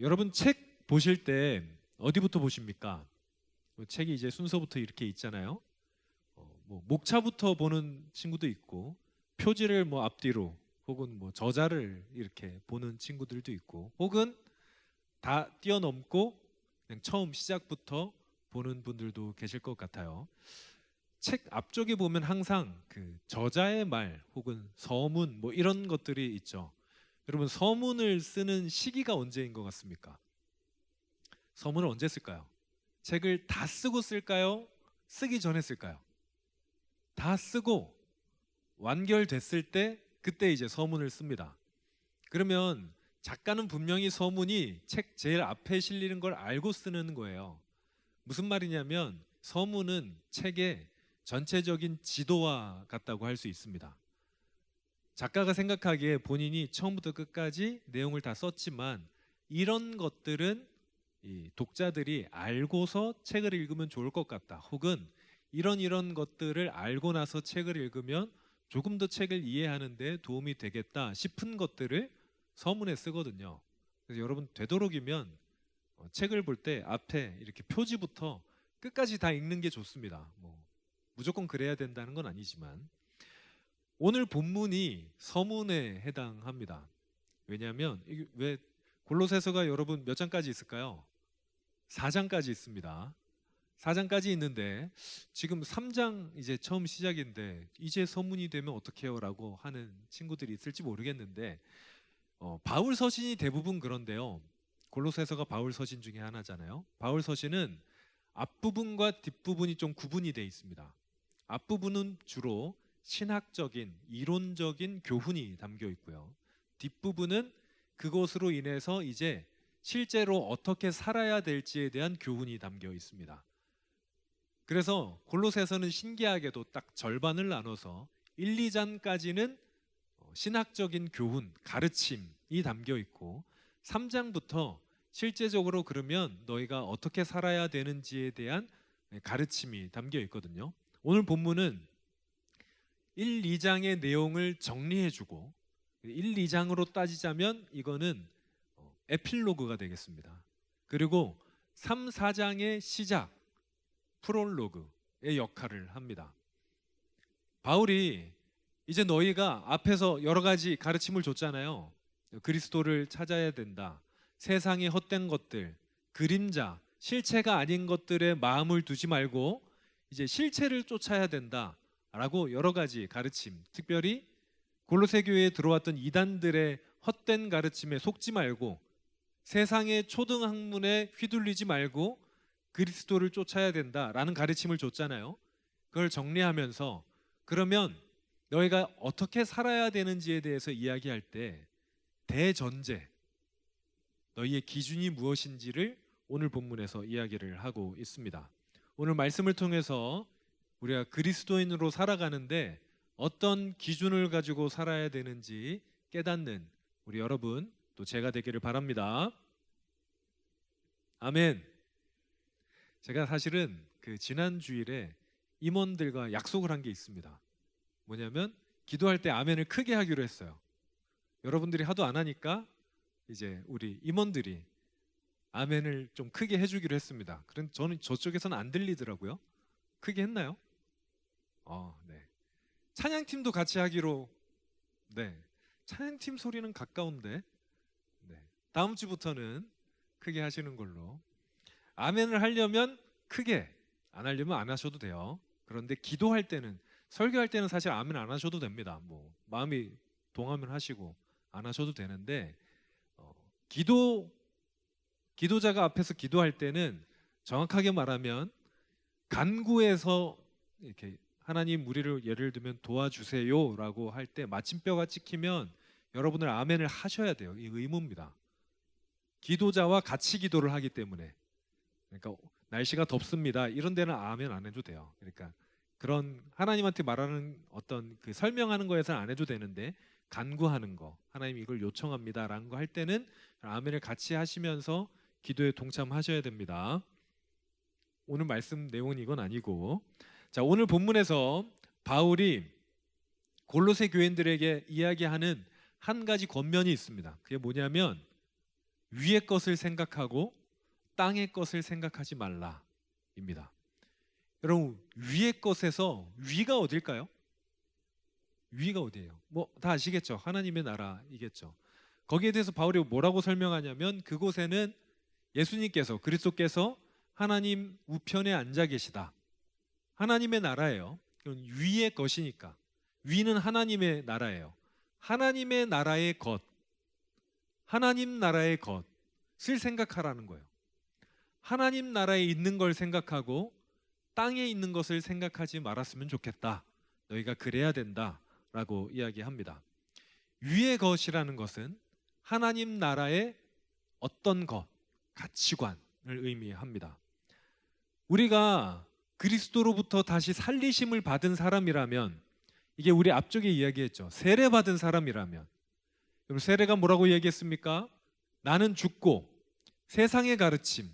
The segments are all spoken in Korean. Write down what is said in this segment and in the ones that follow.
여러분 책 보실 때 어디부터 보십니까? 책이 이제 순서부터 이렇게 있잖아요. 뭐 목차부터 보는 친구도 있고 표지를 뭐 앞뒤로 혹은 뭐 저자를 이렇게 보는 친구들도 있고 혹은 다 뛰어넘고 그냥 처음 시작부터 보는 분들도 계실 것 같아요. 책 앞쪽에 보면 항상 그 저자의 말 혹은 서문 뭐 이런 것들이 있죠. 여러분 서문을 쓰는 시기가 언제인 것 같습니까? 서문을 언제 쓸까요? 책을 다 쓰고 쓸까요? 쓰기 전에 쓸까요? 다 쓰고 완결됐을 때 그때 이제 서문을 씁니다. 그러면 작가는 분명히 서문이 책 제일 앞에 실리는 걸 알고 쓰는 거예요. 무슨 말이냐면 서문은 책의 전체적인 지도와 같다고 할 수 있습니다. 작가가 생각하기에 본인이 처음부터 끝까지 내용을 다 썼지만 이런 것들은 이 독자들이 알고서 책을 읽으면 좋을 것 같다. 혹은 이런 것들을 알고 나서 책을 읽으면 조금 더 책을 이해하는 데 도움이 되겠다 싶은 것들을 서문에 쓰거든요. 그래서 여러분 되도록이면 책을 볼 때 앞에 이렇게 표지부터 끝까지 다 읽는 게 좋습니다. 뭐 무조건 그래야 된다는 건 아니지만 오늘 본문이 서문에 해당합니다. 왜냐하면 이게 왜 골로새서가 여러분 몇 장까지 있을까요? 4장까지 있습니다. 4장까지 있는데 지금 3장 이제 처음 시작인데 이제 서문이 되면 어떡해요? 라고 하는 친구들이 있을지 모르겠는데 바울 서신이 대부분 그런데요. 골로새서가 바울 서신 중에 하나잖아요. 바울 서신은 앞부분과 뒷부분이 좀 구분이 돼 있습니다. 앞부분은 주로 신학적인 이론적인 교훈이 담겨 있고요. 뒷부분은 그것으로 인해서 이제 실제로 어떻게 살아야 될지에 대한 교훈이 담겨 있습니다. 그래서 골로새서는 신기하게도 딱 절반을 나눠서 1, 2장까지는 신학적인 교훈, 가르침이 담겨 있고 3장부터 실제적으로 그러면 너희가 어떻게 살아야 되는지에 대한 가르침이 담겨 있거든요. 오늘 본문은 1, 2장의 내용을 정리해주고 1, 2장으로 따지자면 이거는 에필로그가 되겠습니다. 그리고 3, 4장의 시작, 프롤로그의 역할을 합니다. 바울이 이제 너희가 앞에서 여러 가지 가르침을 줬잖아요. 그리스도를 찾아야 된다. 세상의 헛된 것들, 그림자, 실체가 아닌 것들에 마음을 두지 말고 이제 실체를 쫓아야 된다라고 여러 가지 가르침, 특별히 골로새 교회에 들어왔던 이단들의 헛된 가르침에 속지 말고 세상의 초등학문에 휘둘리지 말고 그리스도를 쫓아야 된다라는 가르침을 줬잖아요. 그걸 정리하면서 그러면 너희가 어떻게 살아야 되는지에 대해서 이야기할 때 대전제, 너희의 기준이 무엇인지를 오늘 본문에서 이야기를 하고 있습니다. 오늘 말씀을 통해서 우리가 그리스도인으로 살아가는데 어떤 기준을 가지고 살아야 되는지 깨닫는 우리 여러분 또 제가 되기를 바랍니다. 아멘. 제가 사실은 그 지난 주일에 임원들과 약속을 한 게 있습니다. 뭐냐면 기도할 때 아멘을 크게 하기로 했어요. 여러분들이 하도 안 하니까 이제 우리 임원들이 아멘을 좀 크게 해주기로 했습니다. 그런데 저는 저쪽에서는 안 들리더라고요. 크게 했나요? 네. 찬양팀도 같이 하기로. 네. 찬양팀 소리는 가까운데. 네. 다음 주부터는 크게 하시는 걸로. 아멘을 하려면 크게, 안 하려면 안 하셔도 돼요. 그런데 기도할 때는, 설교할 때는 사실 아멘 안 하셔도 됩니다. 뭐 마음이 동하면 하시고 안 하셔도 되는데 기도자가 앞에서 기도할 때는 정확하게 말하면 간구해서 이렇게 하나님 우리를 예를 들면 도와주세요라고 할 때 마침표가 찍히면 여러분들 아멘을 하셔야 돼요. 이 의무입니다. 기도자와 같이 기도를 하기 때문에. 그러니까 날씨가 덥습니다. 이런 데는 아멘 안 해도 돼요. 그러니까 그런 하나님한테 말하는 어떤 그 설명하는 거에서는 안 해도 되는데 간구하는 거, 하나님 이걸 요청합니다라는 거 할 때는 아멘을 같이 하시면서 기도에 동참하셔야 됩니다. 오늘 말씀 내용은 이건 아니고, 자, 오늘 본문에서 바울이 골로새 교인들에게 이야기하는 한 가지 권면이 있습니다. 그게 뭐냐면 위의 것을 생각하고 땅의 것을 생각하지 말라입니다. 여러분, 위의 것에서 위가 어딜까요? 위가 어디예요? 뭐 다 아시겠죠? 하나님의 나라이겠죠. 거기에 대해서 바울이 뭐라고 설명하냐면 그곳에는 예수님께서, 그리스도께서 하나님 우편에 앉아 계시다. 하나님의 나라예요. 그건 위의 것이니까. 위는 하나님의 나라예요. 하나님의 나라의 것, 하나님 나라의 것을 생각하라는 거예요. 하나님 나라에 있는 걸 생각하고 땅에 있는 것을 생각하지 말았으면 좋겠다. 너희가 그래야 된다 라고 이야기합니다. 위의 것이라는 것은 하나님 나라의 어떤 것, 가치관을 의미합니다. 우리가 그리스도로부터 다시 살리심을 받은 사람이라면, 이게 우리 앞쪽에 이야기했죠. 세례받은 사람이라면, 여러분 세례가 뭐라고 이야기했습니까? 나는 죽고 세상의 가르침,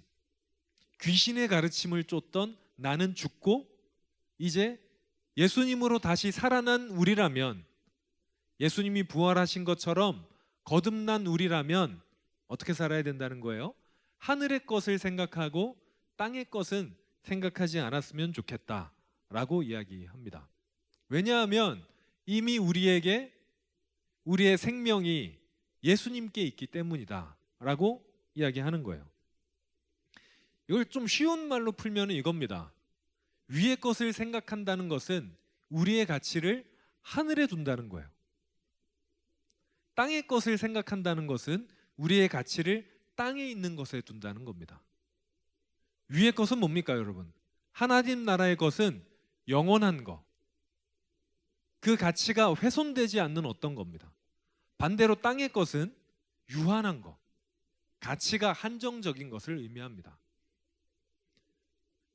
귀신의 가르침을 쫓던 나는 죽고 이제 예수님으로 다시 살아난 우리라면, 예수님이 부활하신 것처럼 거듭난 우리라면 어떻게 살아야 된다는 거예요? 하늘의 것을 생각하고 땅의 것은 생각하지 않았으면 좋겠다라고 이야기합니다. 왜냐하면 이미 우리에게 우리의 생명이 예수님께 있기 때문이다라고 이야기하는 거예요. 이걸 좀 쉬운 말로 풀면 이겁니다. 위의 것을 생각한다는 것은 우리의 가치를 하늘에 둔다는 거예요. 땅의 것을 생각한다는 것은 우리의 가치를 땅에 있는 것에 둔다는 겁니다. 위의 것은 뭡니까, 여러분? 하나님 나라의 것은 영원한 것, 그 가치가 훼손되지 않는 어떤 겁니다. 반대로 땅의 것은 유한한 것, 가치가 한정적인 것을 의미합니다.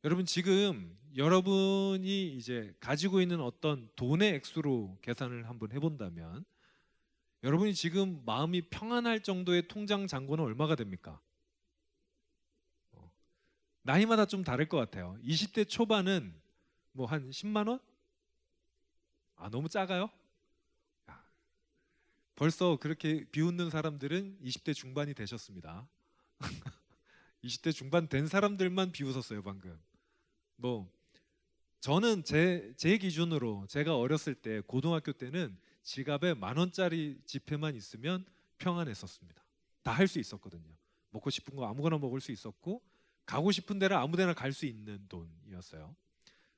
여러분, 지금 여러분이 이제 가지고 있는 어떤 돈의 액수로 계산을 한번 해본다면 여러분이 지금 마음이 평안할 정도의 통장 잔고는 얼마가 됩니까? 나이마다 좀 다를 것 같아요. 20대 초반은 뭐 한 10만 원? 너무 작아요? 벌써 그렇게 비웃는 사람들은 20대 중반이 되셨습니다. 20대 중반 된 사람들만 비웃었어요, 방금. 뭐 저는 제 기준으로 제가 어렸을 때, 고등학교 때는 지갑에 10,000원짜리 지폐만 있으면 평안했었습니다. 다 할 수 있었거든요. 먹고 싶은 거 아무거나 먹을 수 있었고 가고 싶은 데를 아무 데나 갈 수 있는 돈이었어요.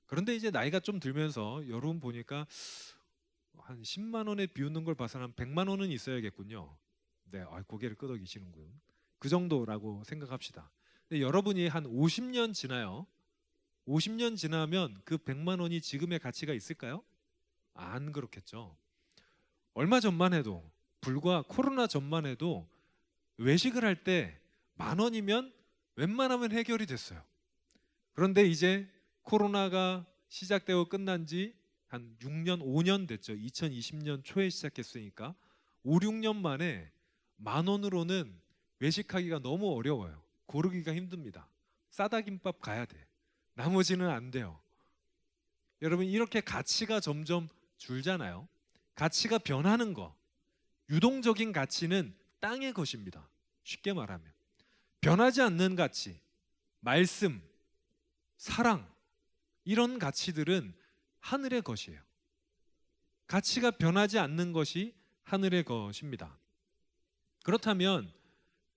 그런데 이제 나이가 좀 들면서 여러분 보니까 한 10만 원에 비웃는 걸 봐서는 한 100만 원은 있어야겠군요. 네, 고개를 끄덕이시는군. 그 정도라고 생각합시다. 근데 여러분이 한 50년 지나요. 50년 지나면 그 100만 원이 지금의 가치가 있을까요? 안 그렇겠죠. 얼마 전만 해도, 불과 코로나 전만 해도 외식을 할 때 10,000원이면 웬만하면 해결이 됐어요. 그런데 이제 코로나가 시작되고 끝난 지 한 6년, 5년 됐죠. 2020년 초에 시작했으니까 5, 6년 만에 10,000원으로는 외식하기가 너무 어려워요. 고르기가 힘듭니다. 싸다김밥 가야 돼. 나머지는 안 돼요. 여러분, 이렇게 가치가 점점 줄잖아요. 가치가 변하는 거, 유동적인 가치는 땅의 것입니다. 쉽게 말하면 변하지 않는 가치, 말씀, 사랑, 이런 가치들은 하늘의 것이에요. 가치가 변하지 않는 것이 하늘의 것입니다. 그렇다면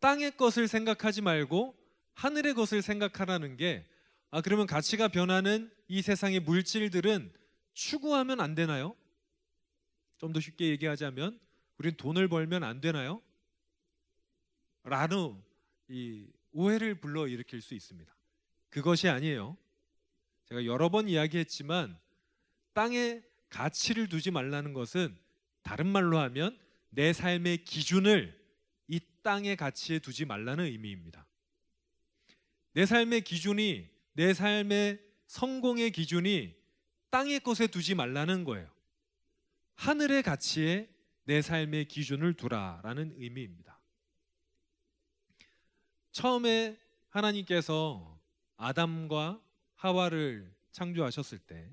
땅의 것을 생각하지 말고 하늘의 것을 생각하라는 게, 그러면 가치가 변하는 이 세상의 물질들은 추구하면 안 되나요? 좀 더 쉽게 얘기하자면 우린 돈을 벌면 안 되나요? 라는 이 오해를 불러일으킬 수 있습니다. 그것이 아니에요. 제가 여러 번 이야기했지만 땅에 가치를 두지 말라는 것은 다른 말로 하면 내 삶의 기준을 이 땅의 가치에 두지 말라는 의미입니다. 내 삶의 기준이, 내 삶의 성공의 기준이 땅의 것에 두지 말라는 거예요. 하늘의 가치에 내 삶의 기준을 두라라는 의미입니다. 처음에 하나님께서 아담과 하와를 창조하셨을 때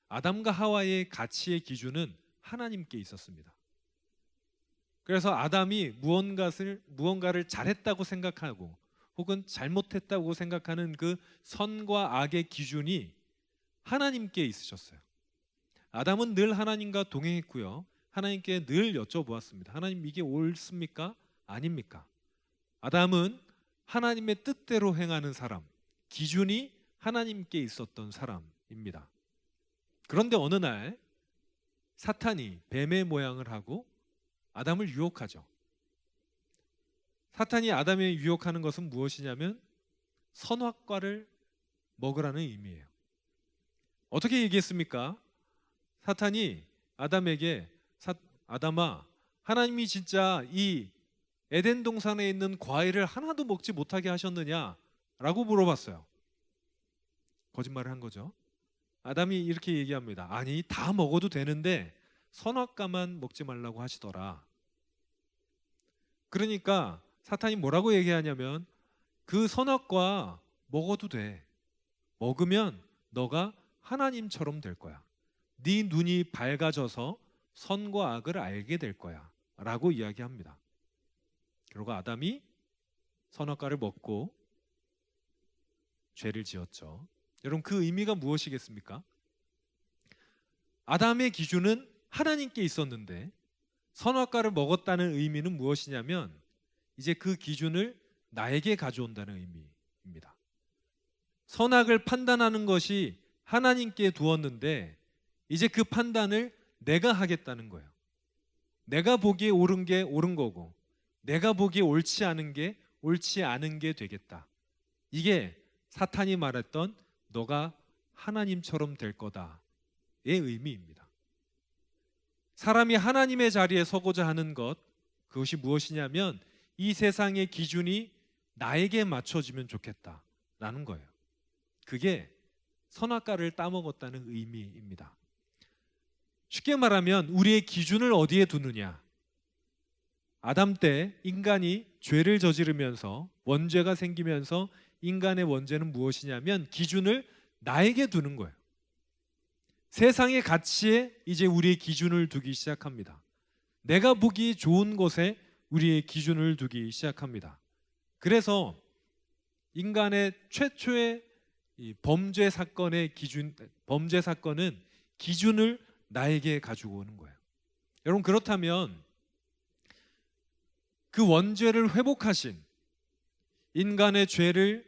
아담과 하와의 가치의 기준은 하나님께 있었습니다. 그래서 아담이 무언가를 잘했다고 생각하고 혹은 잘못했다고 생각하는 그 선과 악의 기준이 하나님께 있으셨어요. 아담은 늘 하나님과 동행했고요. 하나님께 늘 여쭤보았습니다. 하나님, 이게 옳습니까? 아닙니까? 아담은 하나님의 뜻대로 행하는 사람, 기준이 하나님께 있었던 사람입니다. 그런데 어느 날 사탄이 뱀의 모양을 하고 아담을 유혹하죠. 사탄이 아담을 유혹하는 것은 무엇이냐면 선악과를 먹으라는 의미예요. 어떻게 얘기했습니까? 사탄이 아담에게 아담아, 하나님이 진짜 이 에덴 동산에 있는 과일을 하나도 먹지 못하게 하셨느냐라고 물어봤어요. 거짓말을 한 거죠. 아담이 이렇게 얘기합니다. 아니, 다 먹어도 되는데 선악과만 먹지 말라고 하시더라. 그러니까 사탄이 뭐라고 얘기하냐면 그 선악과 먹어도 돼. 먹으면 너가 하나님처럼 될 거야. 네 눈이 밝아져서 선과 악을 알게 될 거야 라고 이야기합니다. 그리고 아담이 선악과를 먹고 죄를 지었죠. 여러분, 그 의미가 무엇이겠습니까? 아담의 기준은 하나님께 있었는데 선악과를 먹었다는 의미는 무엇이냐면 이제 그 기준을 나에게 가져온다는 의미입니다. 선악을 판단하는 것이 하나님께 두었는데 이제 그 판단을 내가 하겠다는 거예요. 내가 보기에 옳은 게 옳은 거고 내가 보기에 옳지 않은 게 옳지 않은 게 되겠다. 이게 사탄이 말했던 너가 하나님처럼 될 거다의 의미입니다. 사람이 하나님의 자리에 서고자 하는 것, 그것이 무엇이냐면 이 세상의 기준이 나에게 맞춰지면 좋겠다라는 거예요. 그게 선악과를 따먹었다는 의미입니다. 쉽게 말하면 우리의 기준을 어디에 두느냐. 아담 때 인간이 죄를 저지르면서 원죄가 생기면서 인간의 원죄는 무엇이냐면 기준을 나에게 두는 거예요. 세상의 가치에 이제 우리의 기준을 두기 시작합니다. 내가 보기 좋은 것에 우리의 기준을 두기 시작합니다. 그래서 인간의 최초의 이 범죄 사건은 기준을 나에게 가지고 오는 거예요. 여러분, 그렇다면 그 원죄를 회복하신 인간의 죄를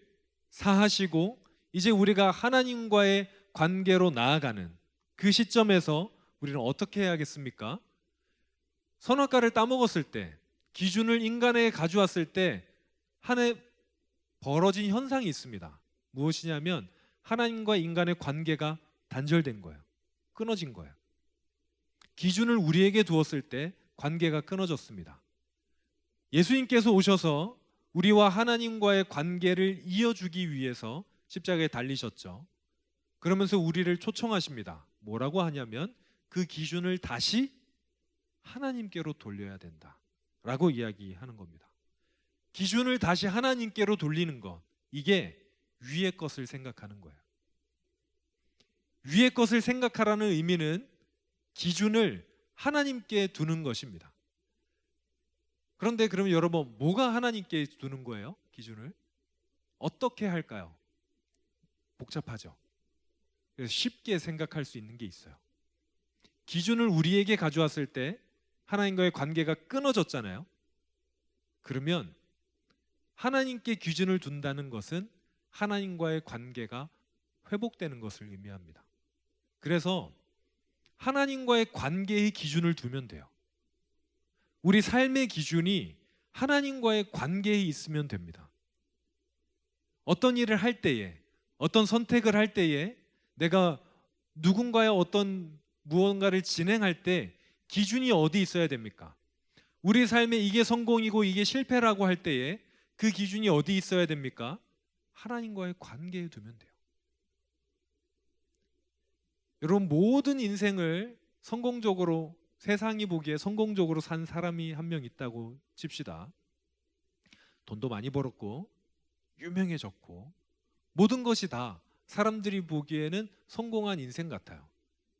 사하시고 이제 우리가 하나님과의 관계로 나아가는 그 시점에서 우리는 어떻게 해야겠습니까? 선악과를 따먹었을 때, 기준을 인간에게 가져왔을 때 한해 벌어진 현상이 있습니다. 무엇이냐면 하나님과 인간의 관계가 단절된 거예요. 끊어진 거예요. 기준을 우리에게 두었을 때 관계가 끊어졌습니다. 예수님께서 오셔서 우리와 하나님과의 관계를 이어주기 위해서 십자가에 달리셨죠. 그러면서 우리를 초청하십니다. 뭐라고 하냐면 그 기준을 다시 하나님께로 돌려야 된다라고 이야기하는 겁니다. 기준을 다시 하나님께로 돌리는 것, 이게 위의 것을 생각하는 거예요. 위의 것을 생각하라는 의미는 기준을 하나님께 두는 것입니다. 그런데 그러면 여러분, 뭐가 하나님께 두는 거예요? 기준을 어떻게 할까요? 복잡하죠. 그래서 쉽게 생각할 수 있는 게 있어요. 기준을 우리에게 가져왔을 때 하나님과의 관계가 끊어졌잖아요. 그러면 하나님께 기준을 둔다는 것은 하나님과의 관계가 회복되는 것을 의미합니다. 그래서 하나님과의 관계의 기준을 두면 돼요. 우리 삶의 기준이 하나님과의 관계에 있으면 됩니다. 어떤 일을 할 때에, 어떤 선택을 할 때에 내가 누군가의 어떤 무언가를 진행할 때 기준이 어디 있어야 됩니까? 우리 삶에 이게 성공이고 이게 실패라고 할 때에 그 기준이 어디 있어야 됩니까? 하나님과의 관계에 두면 돼요. 여러분, 모든 인생을 성공적으로, 세상이 보기에 성공적으로 산 사람이 한 명 있다고 칩시다. 돈도 많이 벌었고 유명해졌고 모든 것이 다 사람들이 보기에는 성공한 인생 같아요.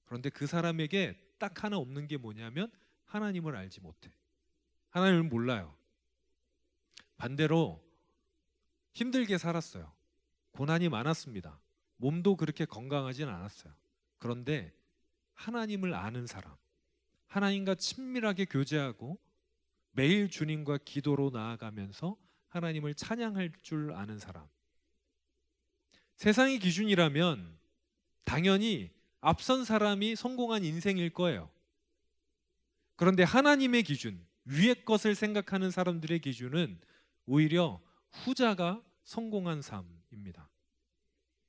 그런데 그 사람에게 딱 하나 없는 게 뭐냐면 하나님을 알지 못해. 하나님을 몰라요. 반대로 힘들게 살았어요. 고난이 많았습니다. 몸도 그렇게 건강하진 않았어요. 그런데 하나님을 아는 사람, 하나님과 친밀하게 교제하고 매일 주님과 기도로 나아가면서 하나님을 찬양할 줄 아는 사람. 세상의 기준이라면 당연히 앞선 사람이 성공한 인생일 거예요. 그런데 하나님의 기준, 위의 것을 생각하는 사람들의 기준은 오히려 후자가 성공한 삶입니다.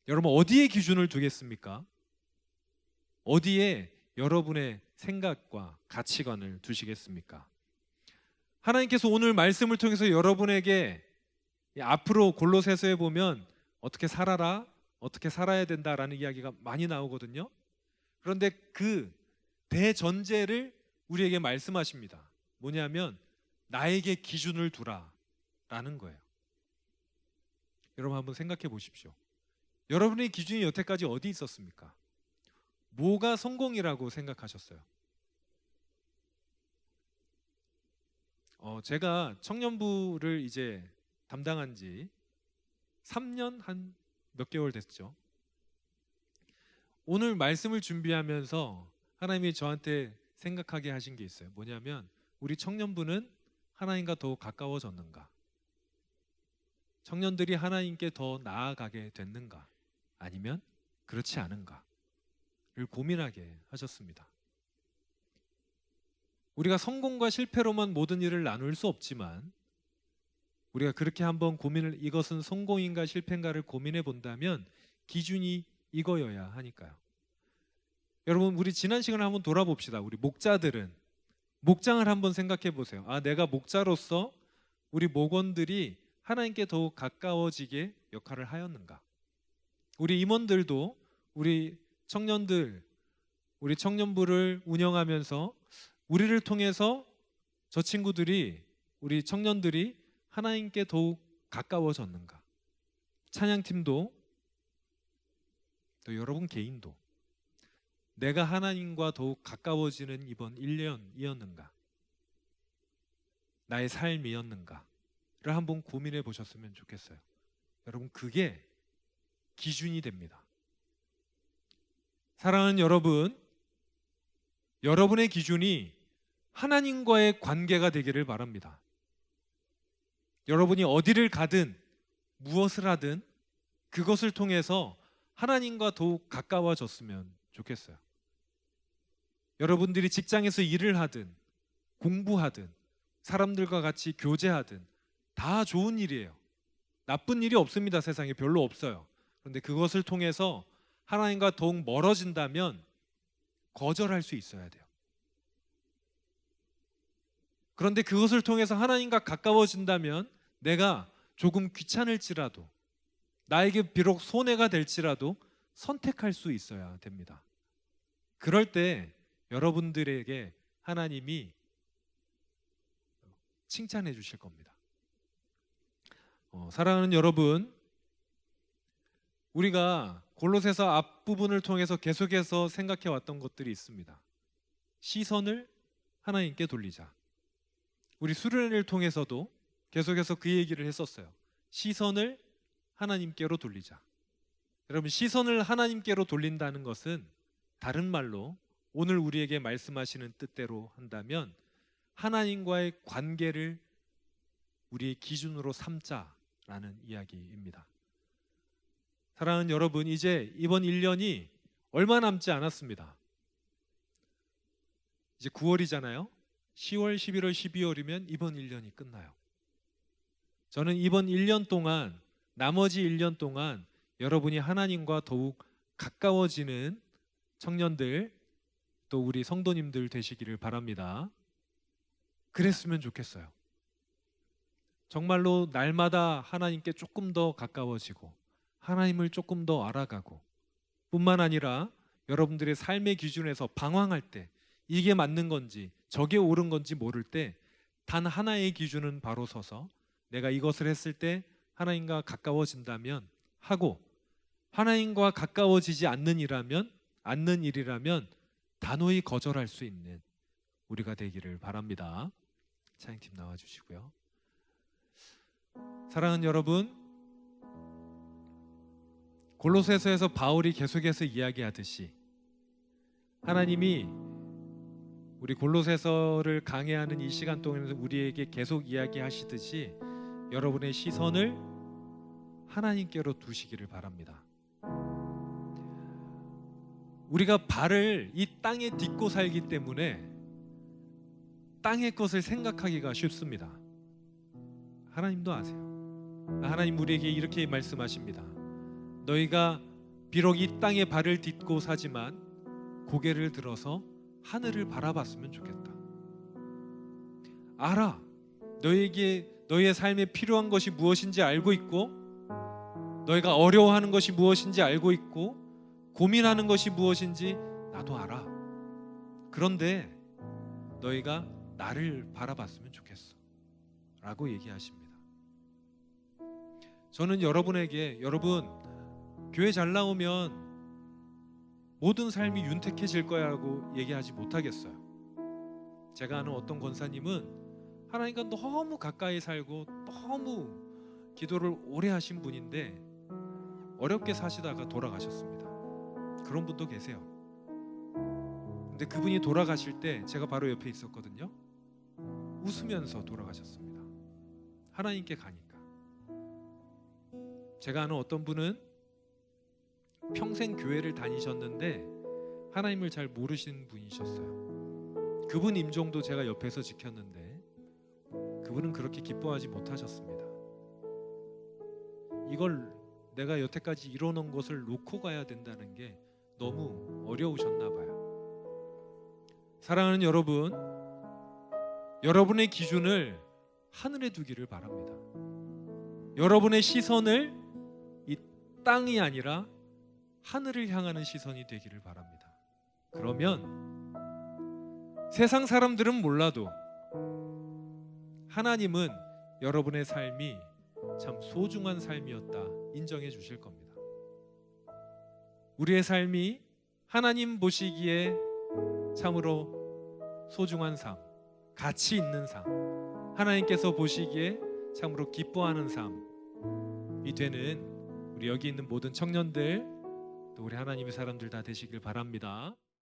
여러분, 어디에 기준을 두겠습니까? 어디에 여러분의 생각과 가치관을 두시겠습니까? 하나님께서 오늘 말씀을 통해서 여러분에게 앞으로 골로새서에 보면 어떻게 살아라, 어떻게 살아야 된다라는 이야기가 많이 나오거든요. 그런데 그 대전제를 우리에게 말씀하십니다. 뭐냐면 나에게 기준을 두라라는 거예요. 여러분 한번 생각해 보십시오. 여러분의 기준이 여태까지 어디 있었습니까? 뭐가 성공이라고 생각하셨어요? 제가 청년부를 이제 담당한 지 3년 한 몇 개월 됐죠. 오늘 말씀을 준비하면서 하나님이 저한테 생각하게 하신 게 있어요. 뭐냐면 우리 청년부는 하나님과 더욱 가까워졌는가? 청년들이 하나님께 더 나아가게 됐는가? 아니면 그렇지 않은가를 고민하게 하셨습니다. 우리가 성공과 실패로만 모든 일을 나눌 수 없지만 우리가 그렇게 한번 고민을, 이것은 성공인가 실패인가를 고민해 본다면 기준이 이거여야 하니까요. 여러분, 우리 지난 시간을 한번 돌아봅시다. 우리 목자들은 목장을 한번 생각해 보세요. 내가 목자로서 우리 목원들이 하나님께 더욱 가까워지게 역할을 하였는가? 우리 임원들도 우리 청년들, 우리 청년부를 운영하면서 우리를 통해서 저 친구들이, 우리 청년들이 하나님께 더욱 가까워졌는가? 찬양팀도 또 여러분 개인도 내가 하나님과 더욱 가까워지는 이번 1년이었는가? 나의 삶이었는가를 한번 고민해 보셨으면 좋겠어요. 여러분, 그게 기준이 됩니다. 사랑하는 여러분, 여러분의 기준이 하나님과의 관계가 되기를 바랍니다. 여러분이 어디를 가든 무엇을 하든 그것을 통해서 하나님과 더욱 가까워졌으면 좋겠어요. 여러분들이 직장에서 일을 하든 공부하든 사람들과 같이 교제하든 다 좋은 일이에요. 나쁜 일이 없습니다. 세상에 별로 없어요. 그런데 그것을 통해서 하나님과 더욱 멀어진다면 거절할 수 있어야 돼요. 그런데 그것을 통해서 하나님과 가까워진다면 내가 조금 귀찮을지라도, 나에게 비록 손해가 될지라도 선택할 수 있어야 됩니다. 그럴 때 여러분들에게 하나님이 칭찬해 주실 겁니다. 사랑하는 여러분, 우리가 골로새서 앞부분을 통해서 계속해서 생각해 왔던 것들이 있습니다. 시선을 하나님께 돌리자. 우리 수련회를 통해서도 계속해서 그 얘기를 했었어요. 시선을 하나님께로 돌리자. 여러분, 시선을 하나님께로 돌린다는 것은 다른 말로 오늘 우리에게 말씀하시는 뜻대로 한다면 하나님과의 관계를 우리의 기준으로 삼자라는 이야기입니다. 사랑하는 여러분, 이제 이번 1년이 얼마 남지 않았습니다. 이제 9월이잖아요. 10월, 11월, 12월이면 이번 1년이 끝나요. 저는 이번 1년 동안, 나머지 1년 동안 여러분이 하나님과 더욱 가까워지는 청년들, 또 우리 성도님들 되시기를 바랍니다. 그랬으면 좋겠어요. 정말로 날마다 하나님께 조금 더 가까워지고 하나님을 조금 더 알아가고, 뿐만 아니라 여러분들의 삶의 기준에서 방황할 때 이게 맞는 건지 저게 옳은 건지 모를 때 단 하나의 기준은 바로 서서 내가 이것을 했을 때 하나님과 가까워진다면 하고, 하나님과 가까워지지 않는 일이라면 단호히 거절할 수 있는 우리가 되기를 바랍니다. 찬양팀 나와주시고요. 사랑하는 여러분, 골로새서에서 바울이 계속해서 이야기하듯이 하나님이 우리 골로새서를 강해하는 이 시간 동안에서 우리에게 계속 이야기하시듯이 여러분의 시선을 하나님께로 두시기를 바랍니다. 우리가 발을 이 땅에 딛고 살기 때문에 땅의 것을 생각하기가 쉽습니다. 하나님도 아세요. 하나님 우리에게 이렇게 말씀하십니다. 너희가 비록 이 땅에 발을 딛고 사지만 고개를 들어서 하늘을 바라봤으면 좋겠다. 알아. 너희에게 너희의 삶에 필요한 것이 무엇인지 알고 있고, 너희가 어려워하는 것이 무엇인지 알고 있고, 고민하는 것이 무엇인지 나도 알아. 그런데 너희가 나를 바라봤으면 좋겠어 라고 얘기하십니다. 저는 여러분에게, 여러분 교회 잘 나오면 모든 삶이 윤택해질 거야라고 얘기하지 못하겠어요. 제가 아는 어떤 권사님은 하나님과 너무 가까이 살고 너무 기도를 오래 하신 분인데 어렵게 사시다가 돌아가셨습니다. 그런 분도 계세요. 근데 그분이 돌아가실 때 제가 바로 옆에 있었거든요. 웃으면서 돌아가셨습니다. 하나님께 가니까. 제가 아는 어떤 분은 평생 교회를 다니셨는데 하나님을 잘 모르시는 분이셨어요. 그분 임종도 제가 옆에서 지켰는데 그분은 그렇게 기뻐하지 못하셨습니다. 이걸 내가 여태까지 이뤄놓은 것을 놓고 가야 된다는 게 너무 어려우셨나 봐요. 사랑하는 여러분, 여러분의 기준을 하늘에 두기를 바랍니다. 여러분의 시선을 이 땅이 아니라 하늘을 향하는 시선이 되기를 바랍니다. 그러면 세상 사람들은 몰라도 하나님은 여러분의 삶이 참 소중한 삶이었다 인정해 주실 겁니다. 우리의 삶이 하나님 보시기에 참으로 소중한 삶, 가치 있는 삶, 하나님께서 보시기에 참으로 기뻐하는 삶이 되는 우리 여기 있는 모든 청년들, 또 우리 하나님의 사람들 다 되시길 바랍니다.